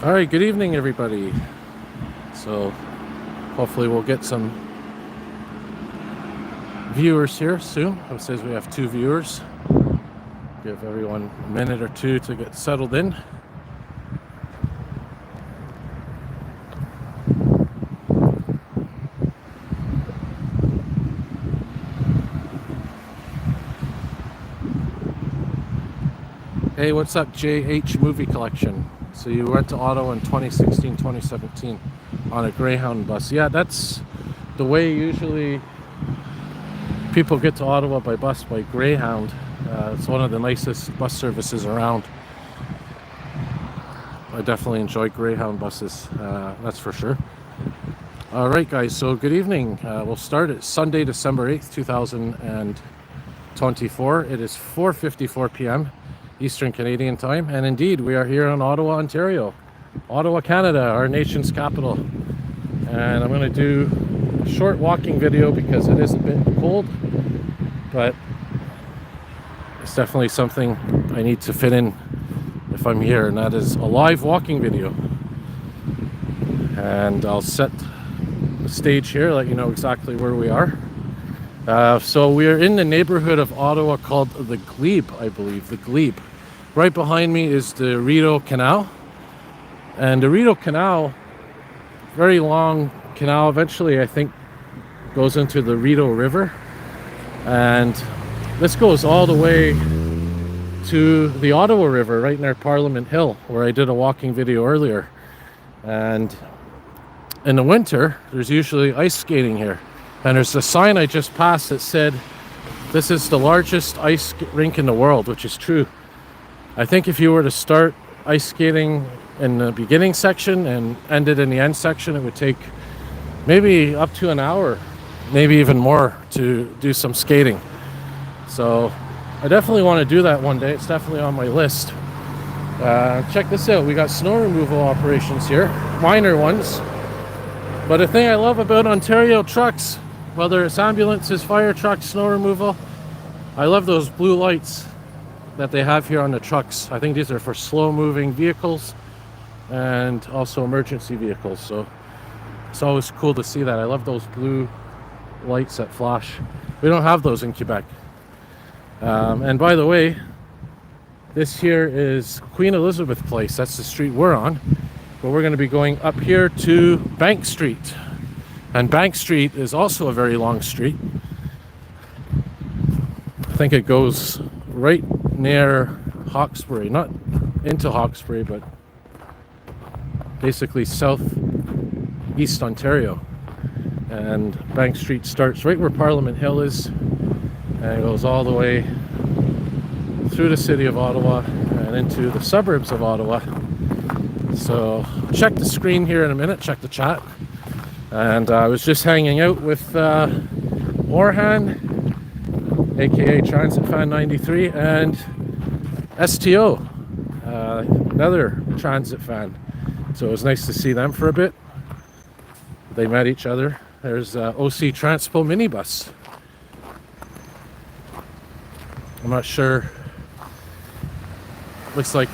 All right, good evening, everybody. So, hopefully, we'll get some viewers here soon. It says we have 2 viewers. Give everyone a minute or two to get settled in. Hey, what's up, JH Movie Collection? So you went to Ottawa in 2016, 2017 on a Greyhound bus. Yeah, that's the way usually people get to Ottawa by bus, by Greyhound. It's one of the nicest bus services around. I definitely enjoy Greyhound buses, that's for sure. All right, guys, so good evening. We'll start at Sunday, December 8th, 2024. It is 4:54 p.m. Eastern Canadian Time, and indeed we are here in Ottawa, Ontario, Ottawa, Canada, our nation's capital. And I'm going to do a short walking video because it is a bit cold, but it's definitely something I need to fit in if I'm here, and that is a live walking video. And I'll set the stage here, let you know exactly where we are. So we are in the neighborhood of Ottawa called the Glebe, I believe, the Glebe. Right behind me is the Rideau Canal. And the Rideau Canal, very long canal, eventually I think goes into the Rideau River. And this goes all the way to the Ottawa River, right near Parliament Hill, where I did a walking video earlier. And in the winter, there's usually ice skating here. And there's a sign I just passed that said, this is the largest ice rink in the world, which is true. I think if you were to start ice skating in the beginning section and end it in the end section, it would take maybe up to an hour, maybe even more, to do some skating. So I definitely want to do that one day. It's definitely on my list. Check this out. We got snow removal operations here, minor ones. But the thing I love about Ontario trucks, whether it's ambulances, fire trucks, snow removal, I love those blue lights that they have here on the trucks. I think these are for slow moving vehicles and also emergency vehicles. So it's always cool to see that. I love those blue lights that flash. We don't have those in Quebec. And by the way, this here is Queen Elizabeth Place. That's the street we're on. But we're going to be going up here to Bank Street. And Bank Street is also a very long street. I think it goes right near Hawkesbury, not into Hawkesbury, but basically southeast Ontario. And Bank Street starts right where Parliament Hill is and goes all the way through the city of Ottawa and into the suburbs of Ottawa. So check the screen here in a minute, check the chat. And I was just hanging out with Orhan, aka Transit Fan 93, and STO, another transit fan. So it was nice to see them for a bit. They met each other. There's OC Transpo minibus. I'm not sure. Looks like,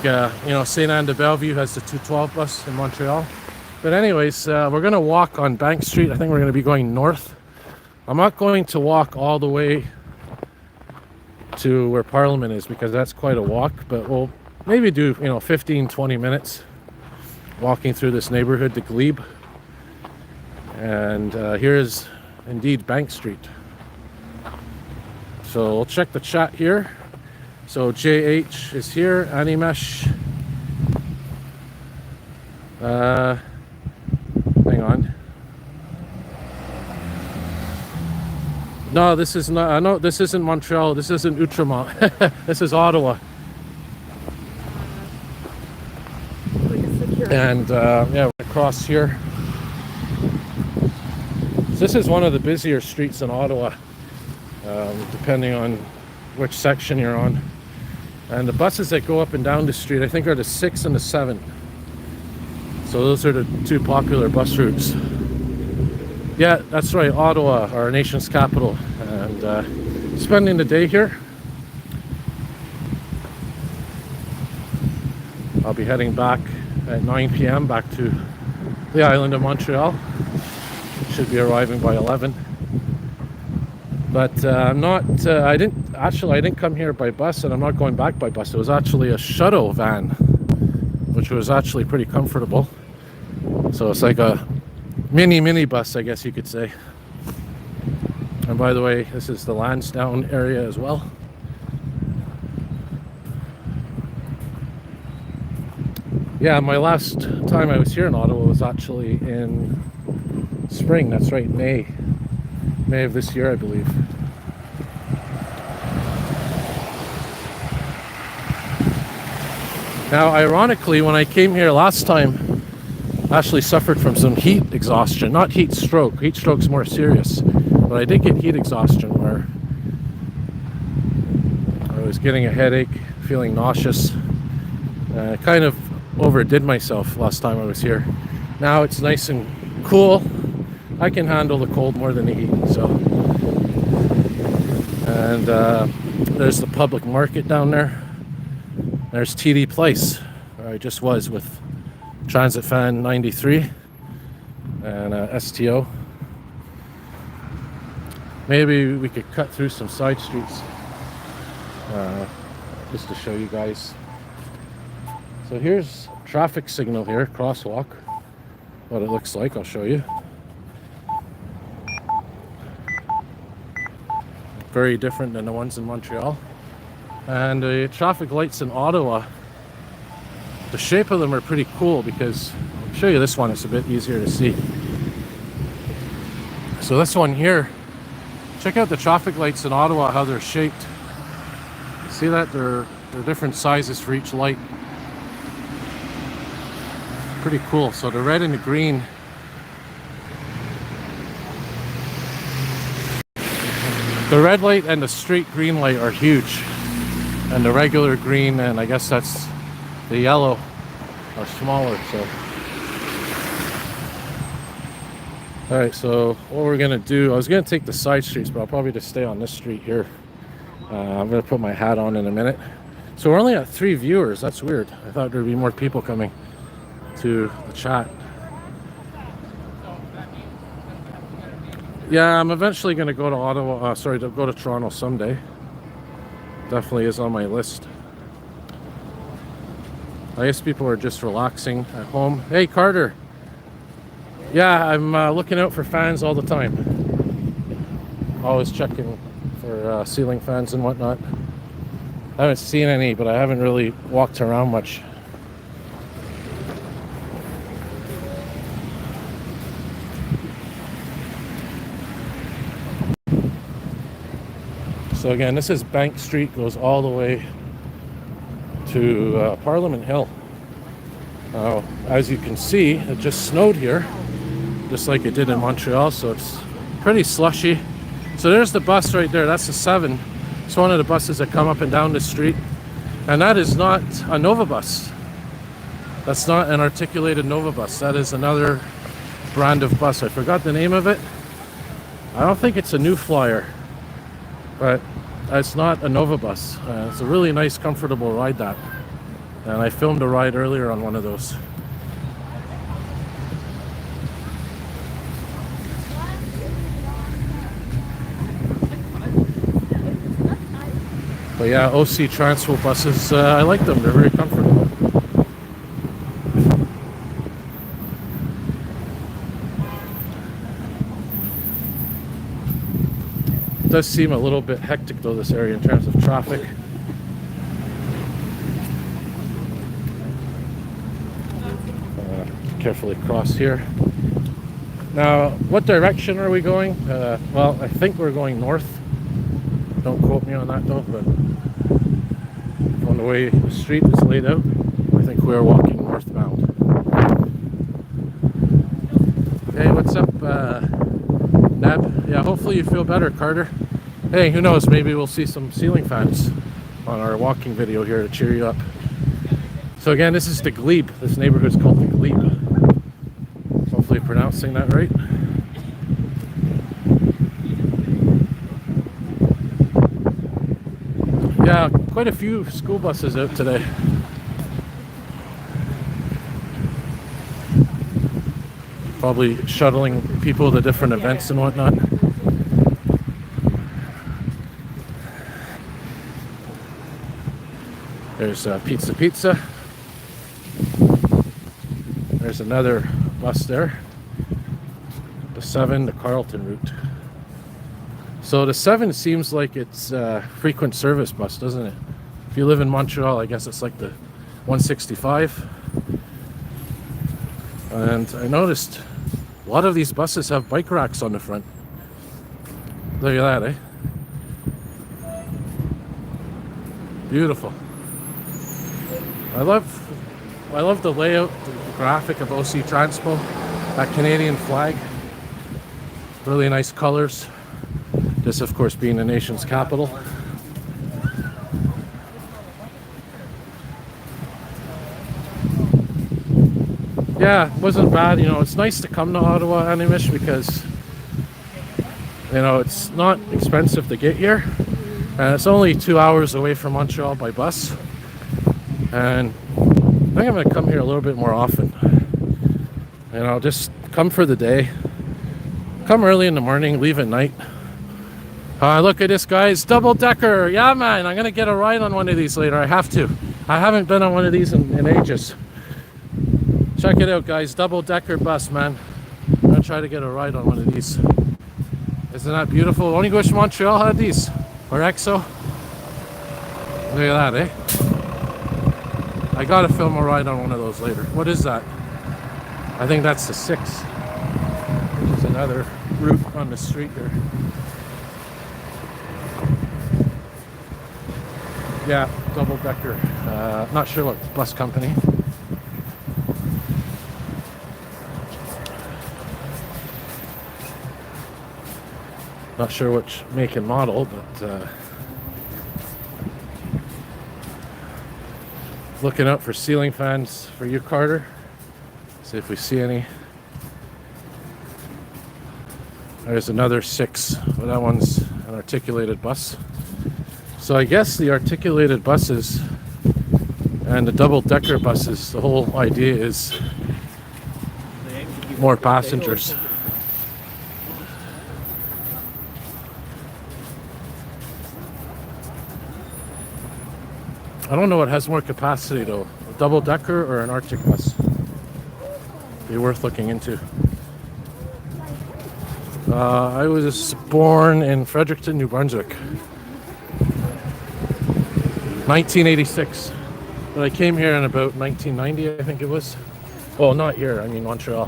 St. Anne de Bellevue has the 212 bus in Montreal. But anyways, we're going to walk on Bank Street. I think we're going to be going north. I'm not going to walk all the way to where Parliament is because that's quite a walk. But we'll maybe do, 15, 20 minutes walking through this neighborhood, the Glebe. And here is indeed Bank Street. So we'll check the chat here. So JH is here, Animesh. Hang on. No, this is not. No, this isn't Montreal. This isn't Outremont. This is Ottawa. And yeah, we're across here. So this is one of the busier streets in Ottawa, depending on which section you're on. And the buses that go up and down the street, I think, are the 6 and the 7. So those are the two popular bus routes. Yeah, that's right, Ottawa, our nation's capital. And spending the day here. I'll be heading back at 9 p.m. back to the island of Montreal. Should be arriving by 11. But I'm not. I didn't come here by bus, and I'm not going back by bus. It was actually a shuttle van, which was actually pretty comfortable. So it's like a mini bus, I guess you could say. And by the way, this is the Lansdowne area as well. Yeah, my last time I was here in Ottawa was actually in spring. That's right, May of this year, I believe. Now, ironically, when I came here last time, I actually suffered from some heat exhaustion. Not heat stroke. Heat stroke's more serious. But I did get heat exhaustion where I was getting a headache, feeling nauseous. Kind of overdid myself last time I was here. Now it's nice and cool. I can handle the cold more than the heat. So, and there's the public market down there. There's TD Place, where I just was with Transit Fan 93 and STO. Maybe we could cut through some side streets just to show you guys. So here's traffic signal here, crosswalk. What it looks like, I'll show you. Very different than the ones in Montreal. And the traffic lights in Ottawa, the shape of them are pretty cool because, I'll show you this one, it's a bit easier to see. So this one here, check out the traffic lights in Ottawa, how they're shaped. See that? They're different sizes for each light. Pretty cool. So the red and the green, the red light and the straight green light are huge. And the regular green, and I guess that's the yellow, are smaller. So alright, so what we're gonna do, I was gonna take the side streets, but I'll probably just stay on this street here. I'm gonna put my hat on in a minute. So we're only at 3 viewers. That's weird. I thought there'd be more people coming to the chat. Yeah, I'm eventually gonna go to Ottawa, to go to Toronto someday. Definitely is on my list. I guess people are just relaxing at home. Hey Carter. Yeah, I'm looking out for fans all the time. Always checking for ceiling fans and whatnot. I haven't seen any, but I haven't really walked around much. So again, this is Bank Street, goes all the way to Parliament Hill. Now, as you can see, it just snowed here, just like it did in Montreal, so it's pretty slushy. So there's the bus right there, that's the 7. It's one of the buses that come up and down the street. And that is not a Nova bus. That's not an articulated Nova bus. That is another brand of bus. I forgot the name of it. I don't think it's a New Flyer, but it's not a Nova bus. It's a really nice, comfortable ride, that. And I filmed a ride earlier on one of those. But yeah, OC Transwo buses, I like them. They're very comfortable. It does seem a little bit hectic though, this area, in terms of traffic. Carefully cross here. Now, what direction are we going? Well, I think we're going north. Don't quote me on that though, but on the way the street is laid out, I think we're walking northbound. Hey, what's up, Neb? Yeah, hopefully you feel better, Carter. Hey, who knows, maybe we'll see some ceiling fans on our walking video here to cheer you up. So again, this is the Glebe. This neighborhood is called the Glebe. Hopefully pronouncing that right. Yeah, quite a few school buses out today. Probably shuttling people to different events and whatnot. There's Pizza. There's another bus there. The 7, the Carlton route. So the 7 seems like it's a frequent service bus, doesn't it? If you live in Montreal, I guess it's like the 165. And I noticed a lot of these buses have bike racks on the front. Look at that, eh? Beautiful. I love the layout, the graphic of OC Transpo, that Canadian flag. Really nice colors. This, of course, being the nation's capital. Yeah, it wasn't bad. You know, it's nice to come to Ottawa, Animish, because, you know, it's not expensive to get here. And it's only 2 hours away from Montreal by bus. And I think I'm going to come here a little bit more often. You know, just come for the day. Come early in the morning, leave at night. Look at this, guys. Double decker. Yeah, man. I'm going to get a ride on one of these later. I have to. I haven't been on one of these in ages. Check it out, guys. Double decker bus, man. I'm going to try to get a ride on one of these. Isn't that beautiful? Only wish Montreal had these. Or EXO. Look at that, eh? I got to film a ride on one of those later. What is that? I think that's the 6. There's another route on the street here. Yeah, double decker. Not sure what bus company. Not sure which make and model, but looking out for ceiling fans for you, Carter. See if we see any. There's another 6. Well, that one's an articulated bus. So I guess the articulated buses and the double-decker buses, the whole idea is more passengers. I don't know what has more capacity though, a double-decker or an Arctic bus. Be worth looking into. I was born in Fredericton, New Brunswick, 1986. But I came here in about 1990, I think it was. Well, not here, I mean Montreal.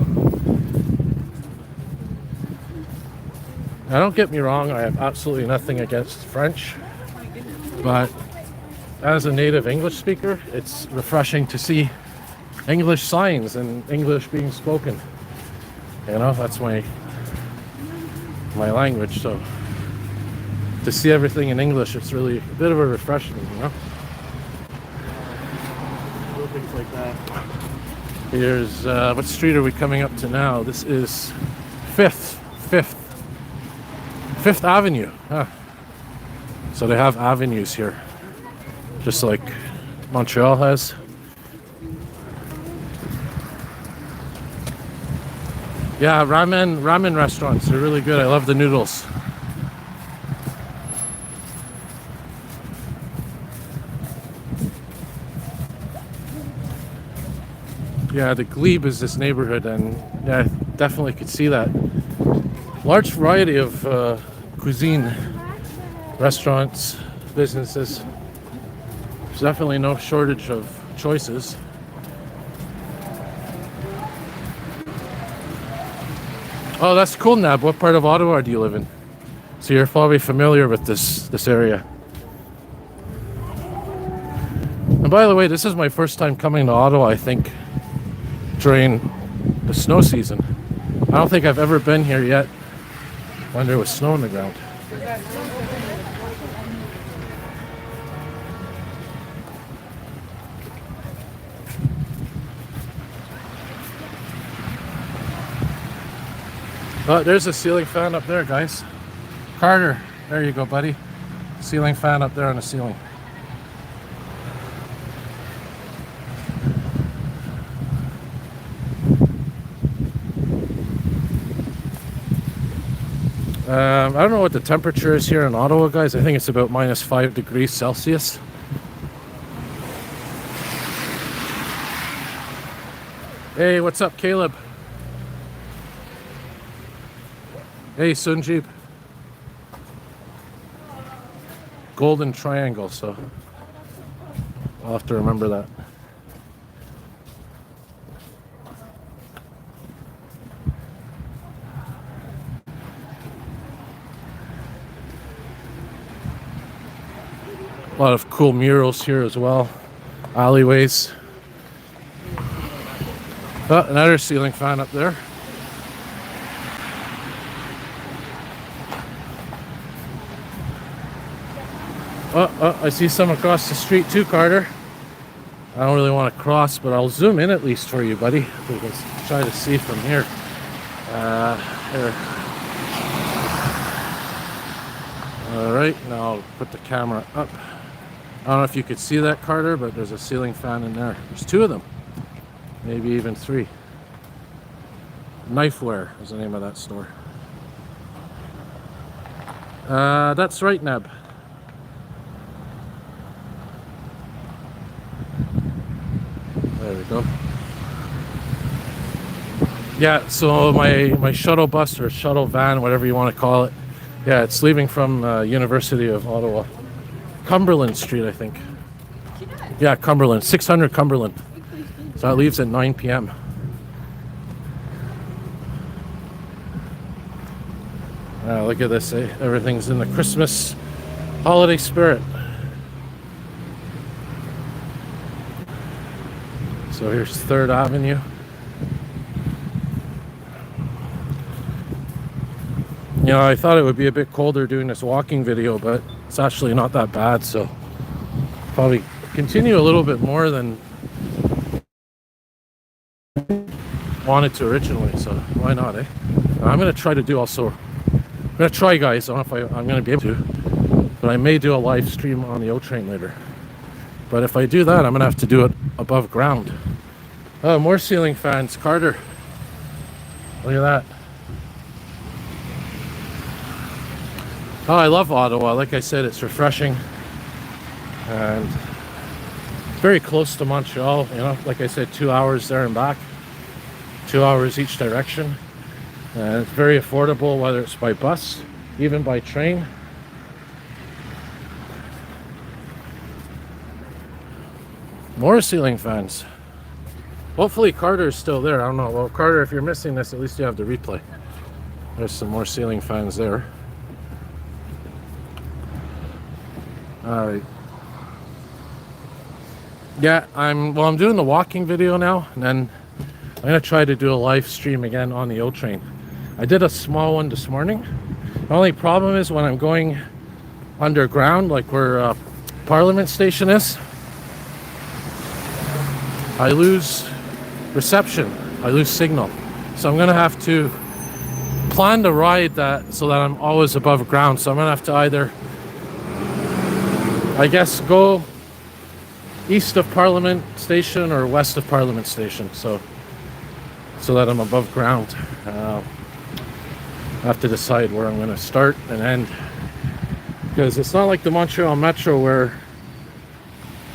Now, don't get me wrong, I have absolutely nothing against French, but as a native English speaker, it's refreshing to see English signs and English being spoken. You know, that's my language, so to see everything in English, it's really a bit of a refreshment, you know? Little things like that. Here's, what street are we coming up to now? This is Fifth Avenue. Huh. So they have avenues here, just like Montreal has. Yeah, ramen restaurants, they're really good. I love the noodles. Yeah, the Glebe is this neighborhood, and yeah, I definitely could see that. Large variety of cuisine, restaurants, businesses. There's definitely no shortage of choices. Oh, that's cool, Nab. What part of Ottawa do you live in? So you're probably familiar with this area. And by the way, this is my first time coming to Ottawa, I think, during the snow season. I don't think I've ever been here yet when there was snow on the ground. Oh, there's a ceiling fan up there, guys. Carter, there you go, buddy. Ceiling fan up there on the ceiling. I don't know what the temperature is here in Ottawa, guys. I think it's about -5 degrees Celsius. Hey, what's up, Caleb? Hey, Sunjeep. Golden Triangle, so I'll have to remember that. A lot of cool murals here as well. Alleyways. Oh, another ceiling fan up there. Oh, I see some across the street too, Carter. I don't really want to cross, but I'll zoom in at least for you, buddy. Let's try to see from here. Here. All right, now I'll put the camera up. I don't know if you could see that, Carter, but there's a ceiling fan in there. There's 2 of them, maybe even 3. Knifeware is the name of that store. That's right, Neb. There we go. Yeah, so my shuttle bus or shuttle van, whatever you want to call it, yeah, it's leaving from University of Ottawa. Cumberland Street, I think. Yeah, Cumberland, 600 Cumberland. So it leaves at 9 p.m. Look at this, eh? Everything's in the Christmas holiday spirit. So here's 3rd Avenue. You know, I thought it would be a bit colder doing this walking video, but it's actually not that bad, so probably continue a little bit more than wanted to originally, so why not, eh? I'm gonna try to do also, I'm gonna try, guys, I don't know if I'm gonna be able to, but I may do a live stream on the O train later. But if I do that, I'm gonna have to do it above ground. Oh, more ceiling fans, Carter. Look at that. Oh, I love Ottawa. Like I said, it's refreshing and very close to Montreal. You know, like I said, 2 hours there and back, 2 hours each direction. And it's very affordable, whether it's by bus, even by train. More ceiling fans. Hopefully Carter is still there. I don't know. Well, Carter, if you're missing this, at least you have the replay. There's some more ceiling fans there. Alright. Yeah, I'm doing the walking video now, and then I'm gonna try to do a live stream again on the O train. I did a small one this morning. The only problem is when I'm going underground, like where Parliament Station is, I lose reception, I lose signal. So I'm gonna have to plan to ride that so that I'm always above ground. So I'm gonna have to either, I guess, go east of Parliament Station or west of Parliament Station, so that I'm above ground. I have to decide where I'm going to start and end, because it's not like the Montreal Metro where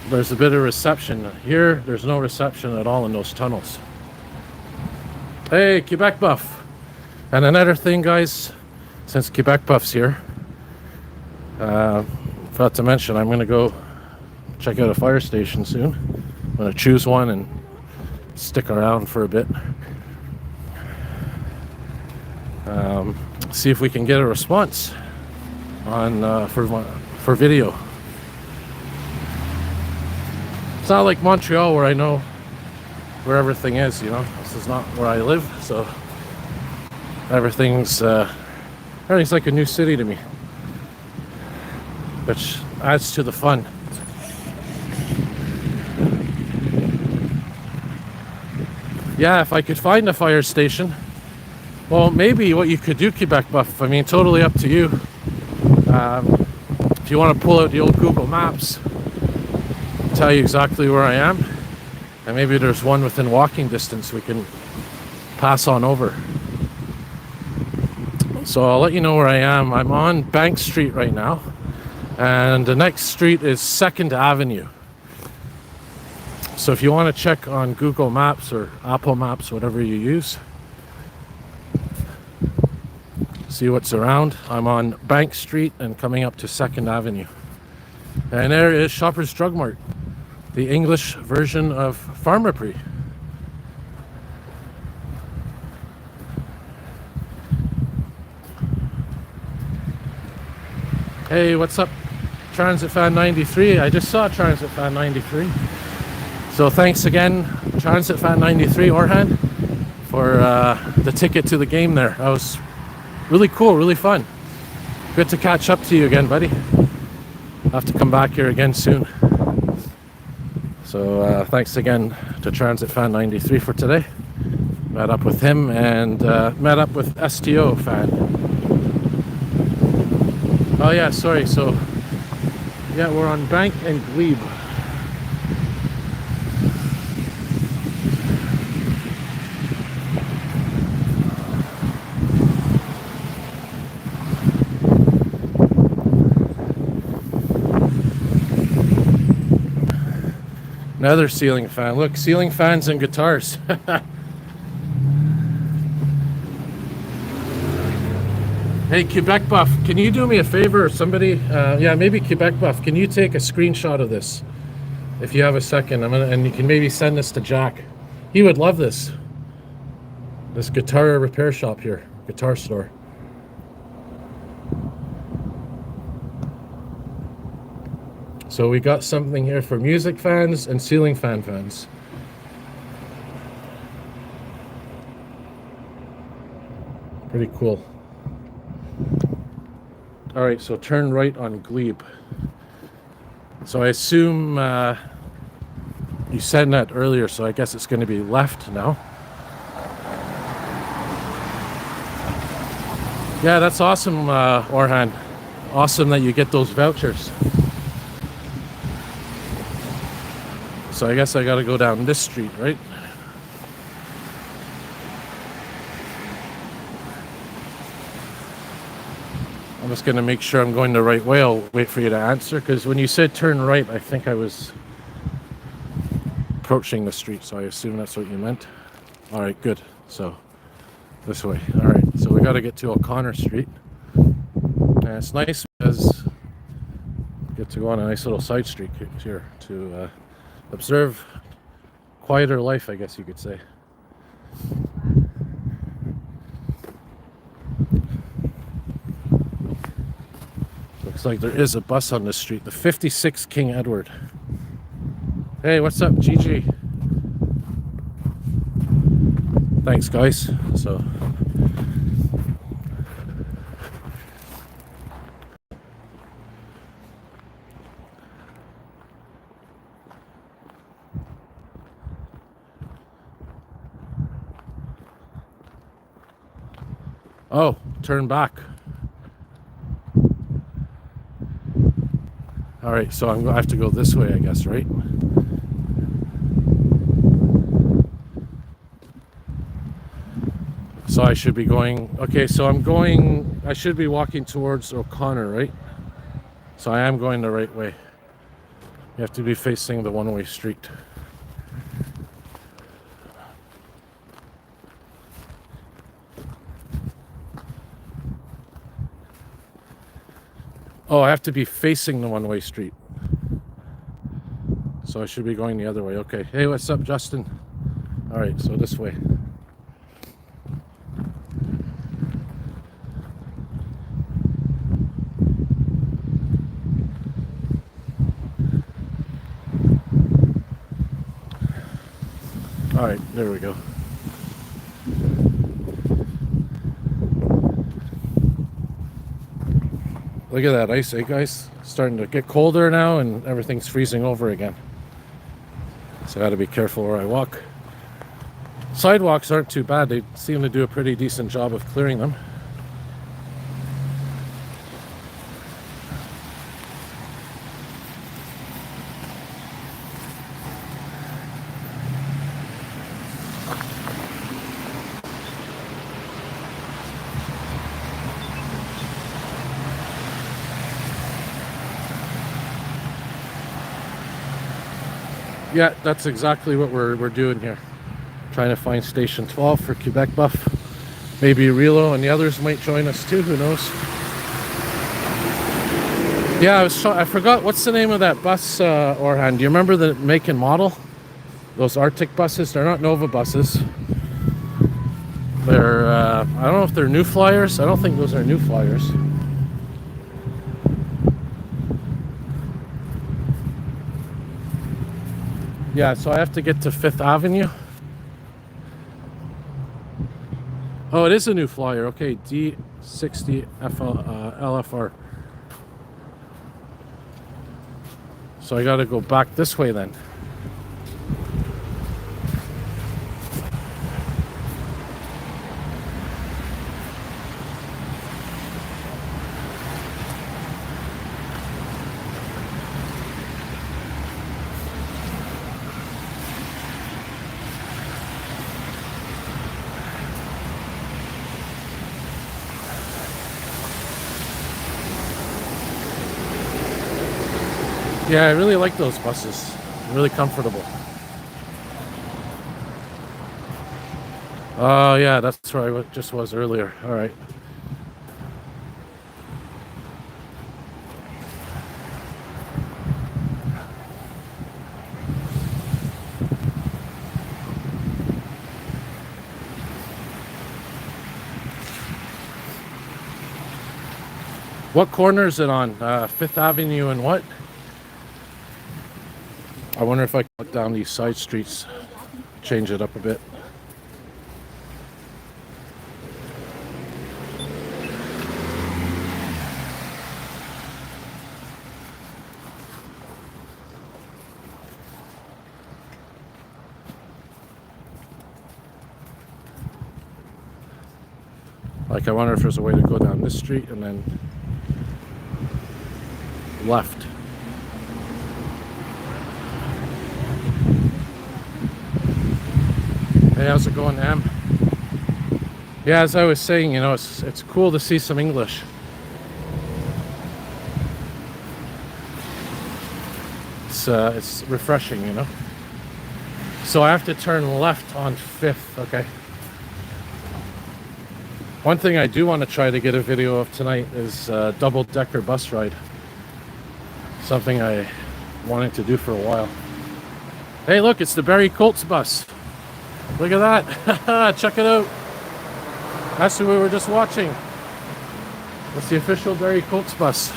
there's a bit of reception. Here, there's no reception at all in those tunnels. Hey, Quebec Buff. And another thing, guys, since Quebec Buff's here, forgot to mention, I'm going to go check out a fire station soon. I'm going to choose one and stick around for a bit. See if we can get a response on for video. It's not like Montreal where I know where everything is, you know. This is not where I live, so everything's like a new city to me, which adds to the fun. Yeah, if I could find a fire station. Well, maybe what you could do, Quebec Buff, I mean, totally up to you. If you want to pull out the old Google Maps, tell you exactly where I am, and maybe there's one within walking distance we can pass on over. So I'll let you know where I am. I'm on Bank Street right now, and the next street is 2nd Avenue. So if you want to check on Google Maps or Apple Maps, whatever you use, see what's around. I'm on Bank Street and coming up to 2nd Avenue. And there is Shoppers Drug Mart, the English version of Pharmaprix. Hey, what's up, Transit Fan 93? I just saw Transit Fan 93. So thanks again, Transit Fan 93, Orhan, for the ticket to the game there. That was really cool, really fun. Good to catch up to you again, buddy. I'll have to come back here again soon. So thanks again to Transit Fan 93 for today. Met up with him and met up with STO Fan. Oh yeah, sorry, so yeah, we're on Bank and Glebe. Another ceiling fan. Look, ceiling fans and guitars. Hey, Quebec Buff, can you do me a favor? Somebody, yeah, maybe Quebec Buff, can you take a screenshot of this? If you have a second, and you can maybe send this to Jack. He would love this. This guitar repair shop here, guitar store. So we got something here for music fans and ceiling fan fans. Pretty cool. All right, so turn right on Glebe. So I assume you said that earlier, so I guess it's going to be left now. Yeah, that's awesome, Orhan. Awesome that you get those vouchers. So I guess I gotta go down this street, right? I'm just gonna make sure I'm going the right way. I'll wait for you to answer, because when you said turn right, I think I was approaching the street, so I assume that's what you meant. All right, good. So this way. All right, so we gotta get to O'Connor Street. And it's nice because we get to go on a nice little side street here to observe quieter life, I guess you could say. Looks like there is a bus on this street, the 56 King Edward. Hey, what's up, Gigi? Thanks, guys. So oh, turn back. All right, so I have to go this way, I guess, right? So I should be going, okay, so I should be walking towards O'Connor, right? So I am going the right way. You have to be facing the one-way street. Oh, I have to be facing the one-way street. So I should be going the other way. Okay. Hey, what's up, Justin? All right, so this way. All right, there we go. Look at that ice, eh, guys? It's starting to get colder now and everything's freezing over again. So I gotta be careful where I walk. Sidewalks aren't too bad. They seem to do a pretty decent job of clearing them. Yeah, that's exactly what we're doing here. Trying to find station 12 for Quebec Buff. Maybe Relo and the others might join us too, who knows? Yeah, I forgot what's the name of that bus, Orhan. Do you remember the make and model? Those Arctic buses? They're not Nova buses. They're, I don't know if they're New Flyers. I don't think those are New Flyers. Yeah, so I have to get to 5th Avenue. Oh, it is a New Flyer. Okay, D60 LFR. So I gotta go back this way then. Yeah, I really like those buses. Really comfortable. Oh yeah, that's where I just was earlier. All right. What corner is it on? 5th Avenue and what? I wonder if I can look down these side streets, change it up a bit. Like, I wonder if there's a way to go down this street and then left. Hey, how's it going, Em? Yeah, as I was saying, you know, it's cool to see some English. It's refreshing, you know. So I have to turn left on 5th. Okay. One thing I do want to try to get a video of tonight is a double-decker bus ride. Something I wanted to do for a while. Hey, look, it's the Barrie Colts bus. Look at that. Check it out. That's who we were just watching. That's the official Barrie Colts bus.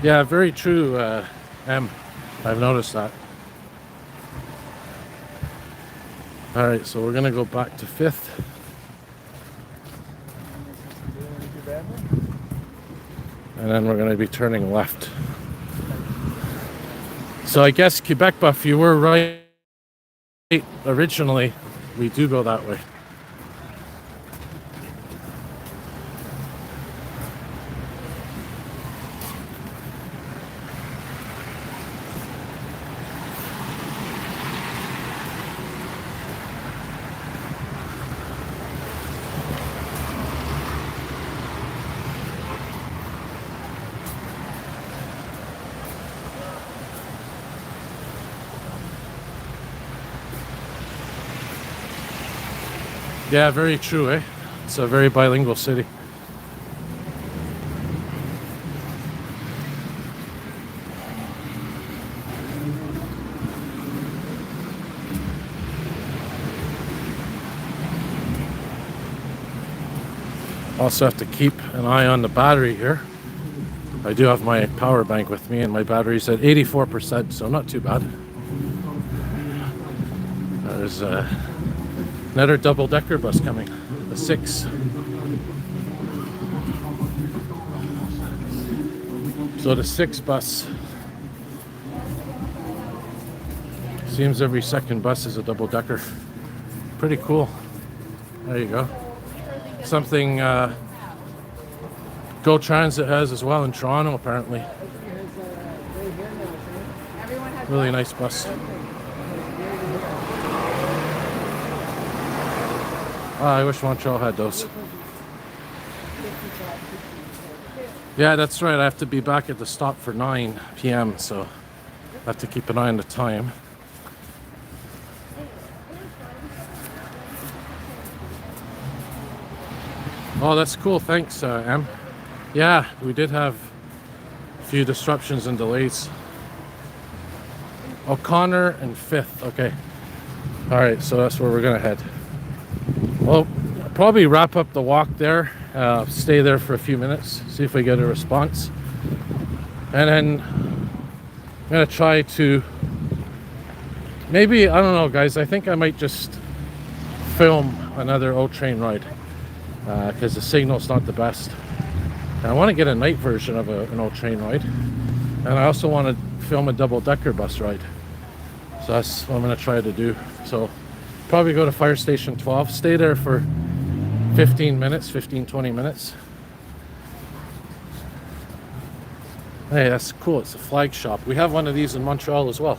Yeah, very true, Em. I've noticed that. All right, so we're gonna go back to 5th. And then we're gonna be turning left. So I guess Quebec Buff, you were right. Originally, we do go that way. Yeah, very true, eh? It's a very bilingual city. Also have to keep an eye on the battery here. I do have my power bank with me and my battery's at 84%, so not too bad. There's another double-decker bus coming, the 6. So the 6 bus, seems every second bus is a double-decker. Pretty cool. There you go. Something Go Transit has as well in Toronto, apparently. Really nice bus. I wish Montreal had those. Yeah, that's right. I have to be back at the stop for 9 p.m. So I have to keep an eye on the time. Oh, that's cool. Thanks, Em. Yeah, we did have a few disruptions and delays. O'Connor and 5th. Okay. All right, so that's where we're going to head. Well, I'll probably wrap up the walk there. Stay there for a few minutes, see if we get a response. And then I'm going to try to... Maybe, I don't know, guys. I think I might just film another O train ride. Because the signal's not the best. And I want to get a night version of an old train ride. And I also want to film a double-decker bus ride. So that's what I'm going to try to do. So probably go to Fire Station 12. Stay there for 15 minutes, 20 minutes. Hey, that's cool. It's a flag shop. We have one of these in Montreal as well.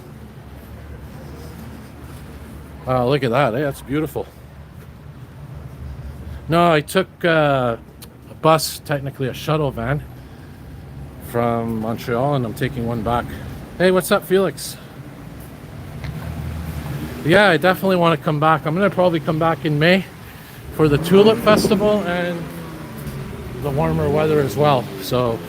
Wow, look at that. Hey, that's beautiful. No, I took a bus, technically a shuttle van, from Montreal, and I'm taking one back. Hey, what's up, Felix? Yeah, I definitely want to come back. I'm going to probably come back in May for the Tulip Festival and the warmer weather as well. So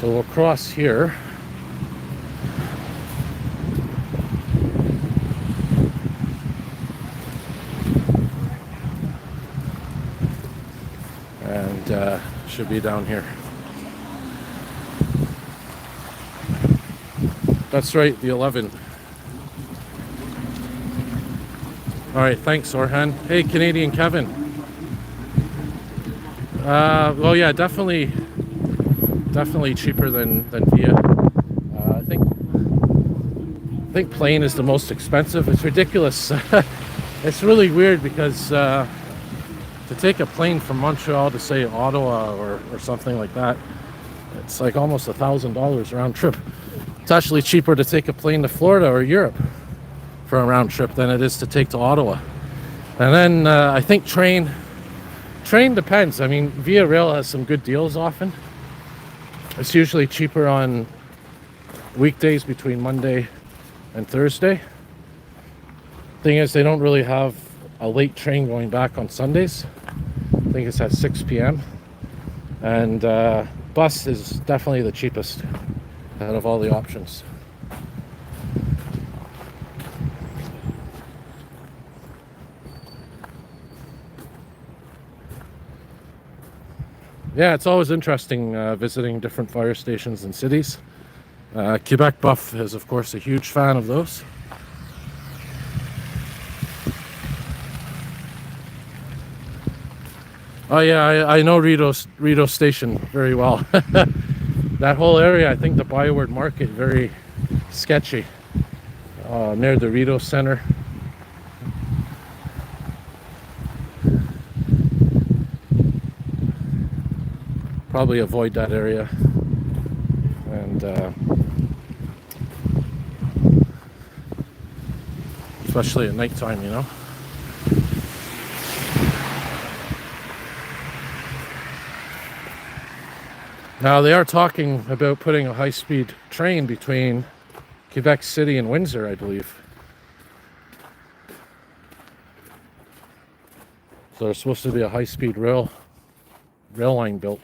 we'll cross here. And should be down here. That's right, the 11. All right, thanks, Orhan. Hey, Canadian Kevin. Well, yeah, definitely cheaper than Via. I think plane is the most expensive. It's ridiculous. It's really weird because to take a plane from Montreal to say Ottawa or something like that, it's like almost $1,000 round trip. It's actually cheaper to take a plane to Florida or Europe for a round trip than it is to take to Ottawa. And then I think train depends. I mean, Via Rail has some good deals often. It's usually cheaper on weekdays between Monday and Thursday. Thing is, they don't really have a late train going back on Sundays. I think it's at 6 p.m. And bus is definitely the cheapest out of all the options. Yeah, it's always interesting visiting different fire stations and cities. Quebec Buff is, of course, a huge fan of those. Oh yeah, I know Rideau Station very well. That whole area, I think the Byward Market, very sketchy. Near the Rideau Center. Probably avoid that area. And especially at nighttime, you know. Now they are talking about putting a high-speed train between Quebec City and Windsor, I believe. So there's supposed to be a high-speed rail line built.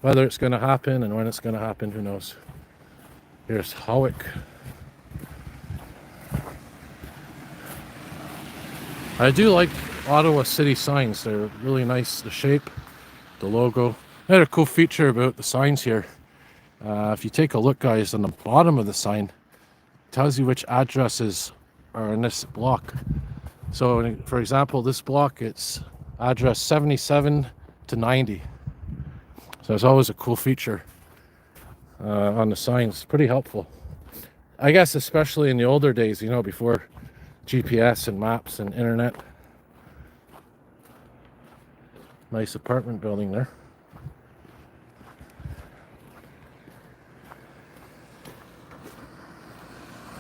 Whether it's going to happen and when it's going to happen, who knows. Here's Howick. I do like Ottawa city signs. They're really nice. The shape, the logo. Another cool feature about the signs here, if you take a look, guys, on the bottom of the sign, it tells you which addresses are in this block. So, for example, this block, it's address 77 to 90. So it's always a cool feature on the signs. Pretty helpful. I guess especially in the older days, you know, before GPS and maps and internet. Nice apartment building there.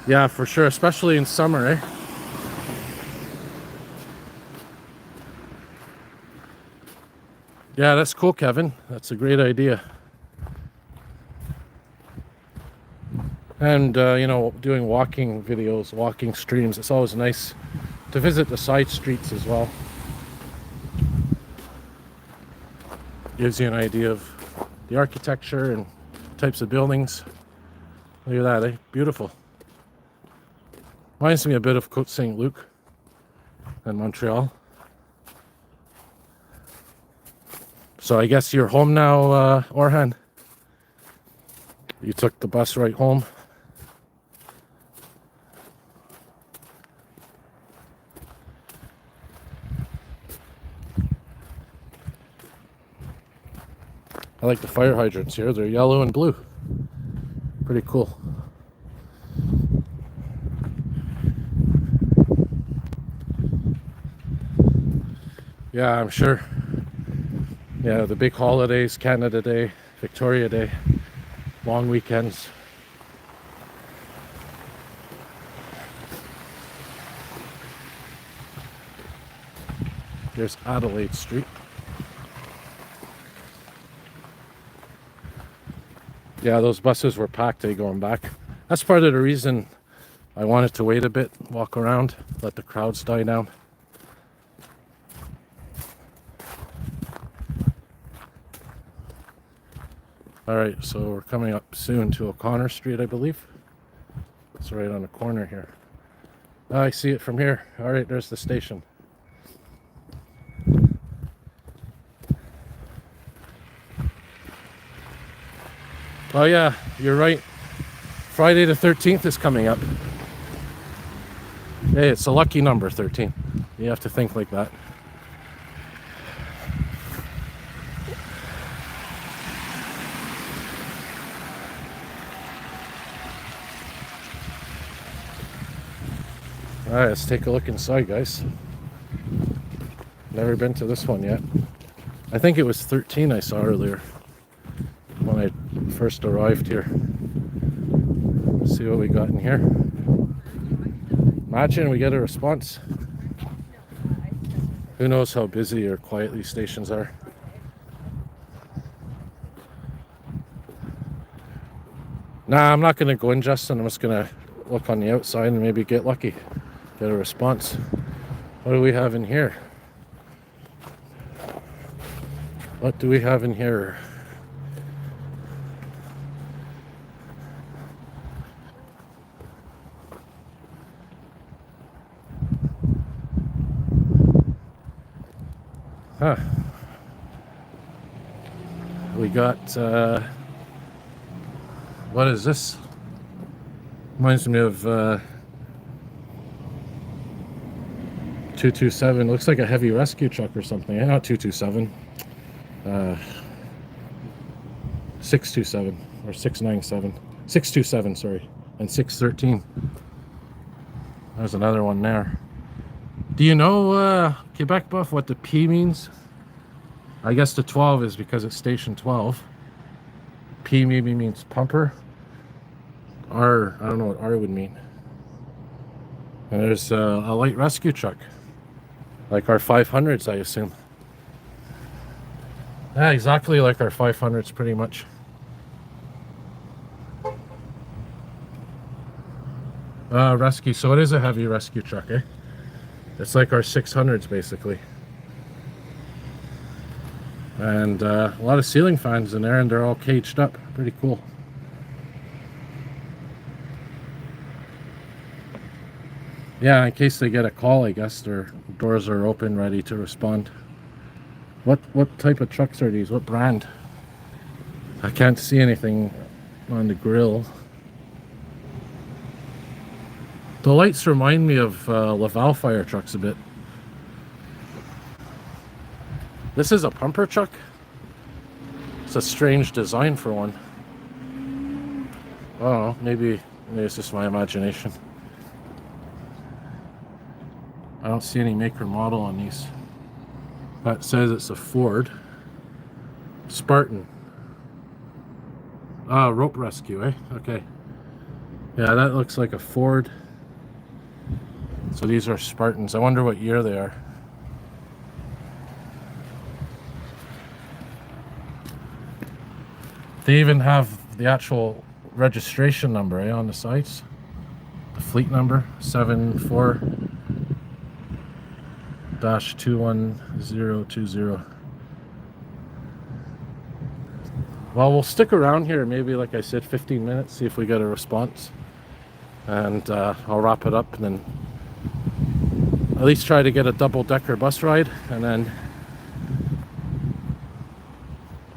Yeah, for sure, especially in summer, eh? Yeah, that's cool, Kevin. That's a great idea. And, you know, doing walking videos, walking streams, it's always nice to visit the side streets as well. Gives you an idea of the architecture and types of buildings. Look at that, eh? Beautiful. Reminds me a bit of Côte Saint Luc and Montreal. So I guess you're home now, Orhan. You took the bus right home. I like the fire hydrants here. They're yellow and blue. Pretty cool. Yeah, I'm sure. Yeah, the big holidays, Canada Day, Victoria Day, long weekends. Here's Adelaide Street. Yeah, those buses were packed, going back. That's part of the reason I wanted to wait a bit, walk around, let the crowds die down. All right, so we're coming up soon to O'Connor Street, I believe. It's right on the corner here. Oh, I see it from here. All right, there's the station. Oh yeah, you're right. Friday the 13th is coming up. Hey, it's a lucky number, 13. You have to think like that. All right, let's take a look inside, guys. Never been to this one yet. I think it was 13 I saw earlier when I first arrived here. Let's see what we got in here. Imagine we get a response. Who knows how busy or quiet these stations are. Nah, I'm not going to go in, Justin. I'm just going to look on the outside and maybe get lucky. Get a response. What do we have in here? What do we have in here? Huh. We got, what is this? Reminds me of 227. Looks like a heavy rescue truck or something. Not 227. 627 or 697. 627, sorry. And 613. There's another one there. Do you know, Quebec Buff, what the P means? I guess the 12 is because it's station 12. P maybe means pumper. R, I don't know what R would mean. And there's a light rescue truck. Like our 500s, I assume. Yeah, exactly like our 500s, pretty much. Rescue, so it is a heavy rescue truck, eh? It's like our 600s, basically. And a lot of ceiling fans in there, and they're all caged up. Pretty cool. Yeah, in case they get a call, I guess their doors are open, ready to respond. What type of trucks are these? What brand? I can't see anything on the grill. The lights remind me of Laval fire trucks a bit. This is a pumper truck? It's a strange design for one. Oh, maybe it's just my imagination. I don't see any make or model on these. That says it's a Ford. Spartan. Ah, rope rescue, eh? Okay. Yeah, that looks like a Ford. So these are Spartans. I wonder what year they are. They even have the actual registration number, eh, on the sides. The fleet number, 74-21020. Well, we'll stick around here, maybe, like I said, 15 minutes, see if we get a response. And I'll wrap it up and then at least try to get a double-decker bus ride and then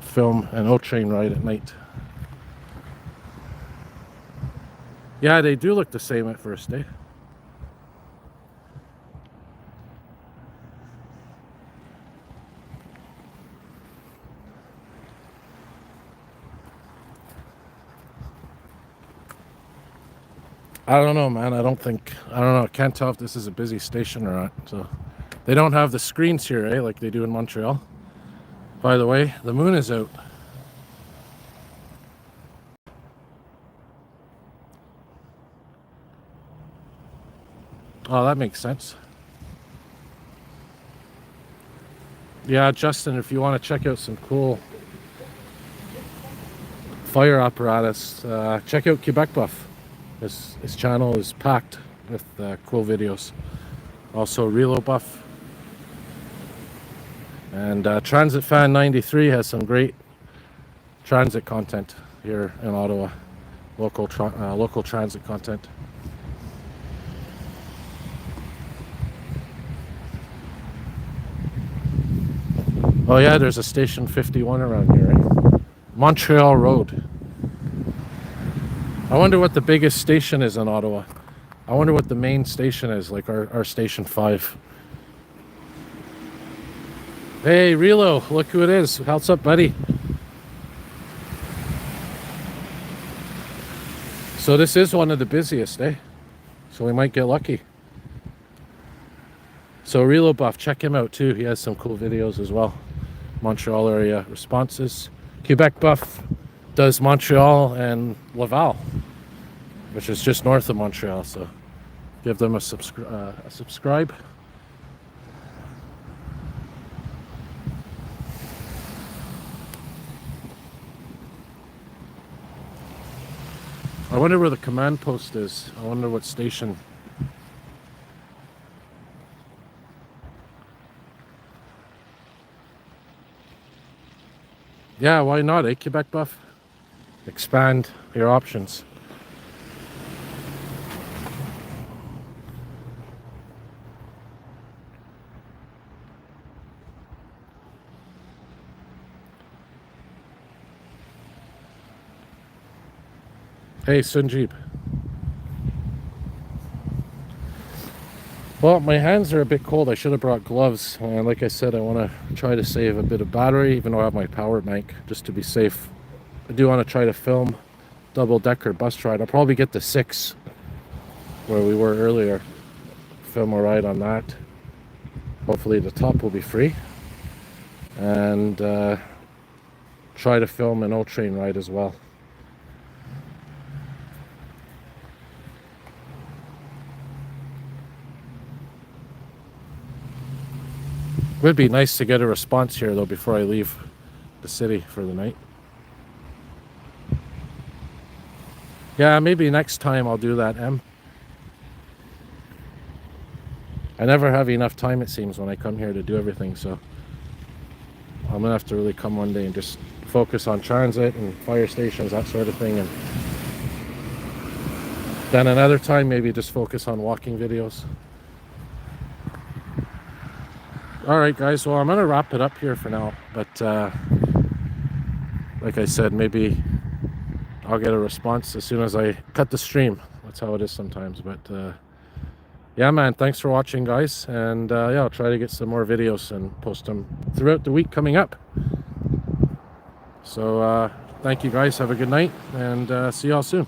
film an O-train ride at night. Yeah, they do look the same at first, eh? I don't know, man. I don't know. I can't tell if this is a busy station or not. So they don't have the screens here, eh? Like they do in Montreal. By the way, the moon is out. Oh, that makes sense. Yeah, Justin, if you want to check out some cool fire apparatus, check out Quebec Buff. His channel is packed with cool videos. Also Relo Buff. And Transit Fan 93 has some great transit content here in Ottawa. Local transit content. Oh yeah, there's a Station 51 around here, right? Montreal Road. I wonder what the biggest station is in Ottawa. I wonder what the main station is, like our Station 5. Hey, Relo, look who it is. What's up, buddy? So this is one of the busiest, eh? So we might get lucky. So Relo Buff, check him out too. He has some cool videos as well. Montreal area responses. Quebec Buff does Montreal and Laval, which is just north of Montreal, so give them a subscribe. I wonder where the command post is. I wonder what station. Yeah, why not, eh, Quebec Buff? Expand your options. Hey, Sunjeep. Well, my hands are a bit cold. I should have brought gloves. And like I said, I want to try to save a bit of battery, even though I have my power bank, just to be safe. I do want to try to film double-decker bus ride. I'll probably get the 6 where we were earlier. Film a ride on that. Hopefully the top will be free. And try to film an O-train ride as well. It would be nice to get a response here though before I leave the city for the night. Yeah, maybe next time I'll do that, Em. I never have enough time, it seems, when I come here to do everything, so I'm gonna have to really come one day and just focus on transit and fire stations, that sort of thing, and then another time maybe just focus on walking videos. Alright guys, well I'm gonna wrap it up here for now, but like I said, maybe I'll get a response as soon as I cut the stream. That's how it is sometimes, but yeah man, thanks for watching guys, and yeah, I'll try to get some more videos and post them throughout the week coming up. So thank you guys, have a good night, and see y'all soon.